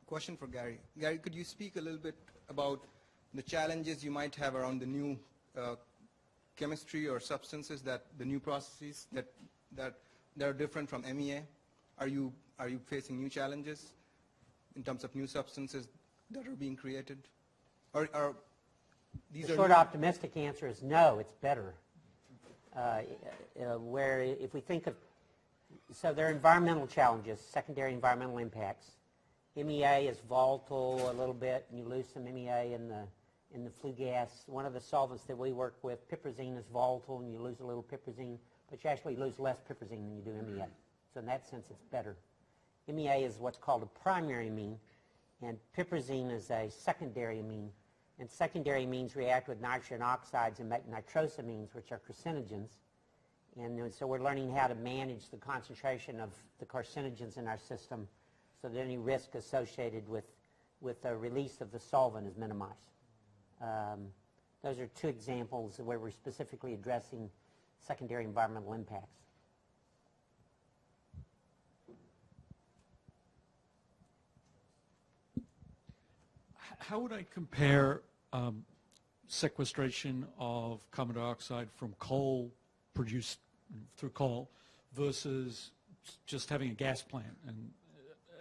Question for Gary. Gary, could you speak a little bit about the challenges you might have around the new chemistry or substances, the new processes that are different from MEA? Are you facing new challenges in terms of new substances that are being created? Or these the short optimistic answer is no, it's better. Where if we think of, so there are environmental challenges, secondary environmental impacts. MEA is volatile a little bit, and you lose some MEA in the flue gas. One of the solvents that we work with, piperazine, is volatile, and you lose a little piperazine, but you actually lose less piperazine than you do MEA. So in that sense, it's better. MEA is what's called a primary amine, and piperazine is a secondary amine. And secondary amines react with nitrogen oxides and make nitrosamines, which are carcinogens. And so we're learning how to manage the concentration of the carcinogens in our system so that any risk associated with the release of the solvent is minimized. Those are two examples where we're specifically addressing secondary environmental impacts. How would I compare sequestration of carbon dioxide from coal produced through coal versus just having a gas plant, and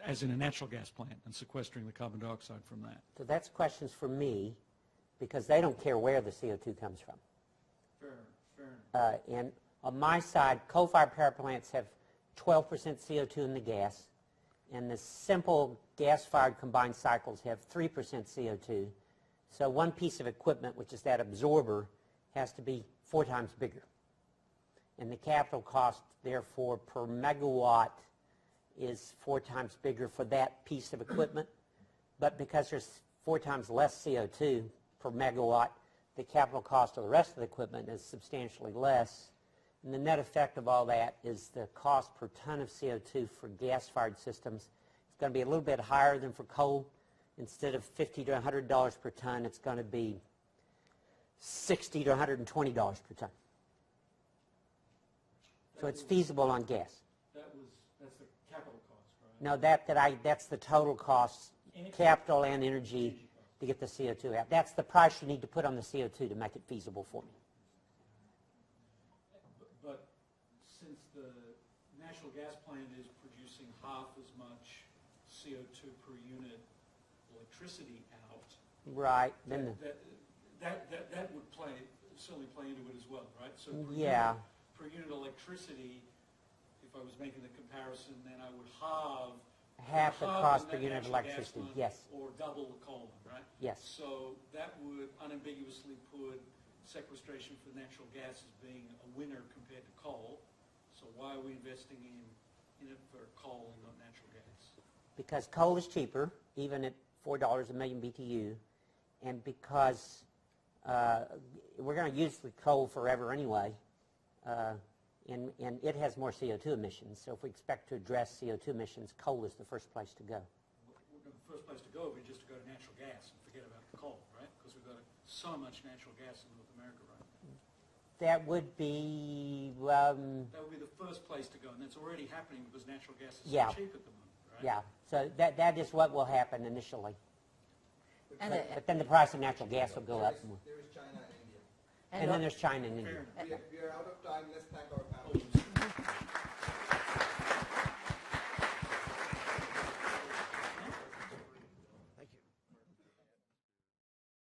as in a natural gas plant, and sequestering the carbon dioxide from that? So that's questions for me, because they don't care where the CO2 comes from. Fair. And on my side, coal-fired power plants have 12% CO2 in the gas, and the simple gas-fired combined cycles have 3% CO2. So one piece of equipment, which is that absorber, has to be 4 times bigger. And the capital cost, therefore, per megawatt is 4 times bigger for that piece of equipment. But because there's 4 times less CO2 per megawatt, the capital cost of the rest of the equipment is substantially less. And the net effect of all that is the cost per ton of CO2 for gas-fired systems. It's going to be a little bit higher than for coal. Instead of $50 to $100 per ton, it's going to be $60 to $120 per ton. So it's feasible on gas. That's the capital cost, right? No, that's the total cost, capital and energy to get the CO2 out. That's the price you need to put on the CO2 to make it feasible for me. But since the natural gas plant is producing half as much CO2 per unit electricity out, Right. Then that would certainly play into it as well, right? So per unit electricity, if I was making the comparison, then I would half the cost per unit of natural gas electricity, one yes. or double the coal one, right? Yes. So that would unambiguously put sequestration for natural gas as being a winner compared to coal. So why are we investing in it for coal and not natural gas? Because coal is cheaper, even at $4 a million BTU, and because we're going to use the coal forever anyway, and it has more CO2 emissions. So if we expect to address CO2 emissions, coal is the first place to go. The first place to go would be just to go to natural gas and forget about the coal, right? Because we've got so much natural gas in North America right now. That would be... that would be the first place to go, and that's already happening because natural gas is so cheap at the moment, right? Yeah, so that is what will happen initially. And But then the price of natural gas will go up more. There is China and India. And then there's China and India. We are out of time. Let's thank our panel.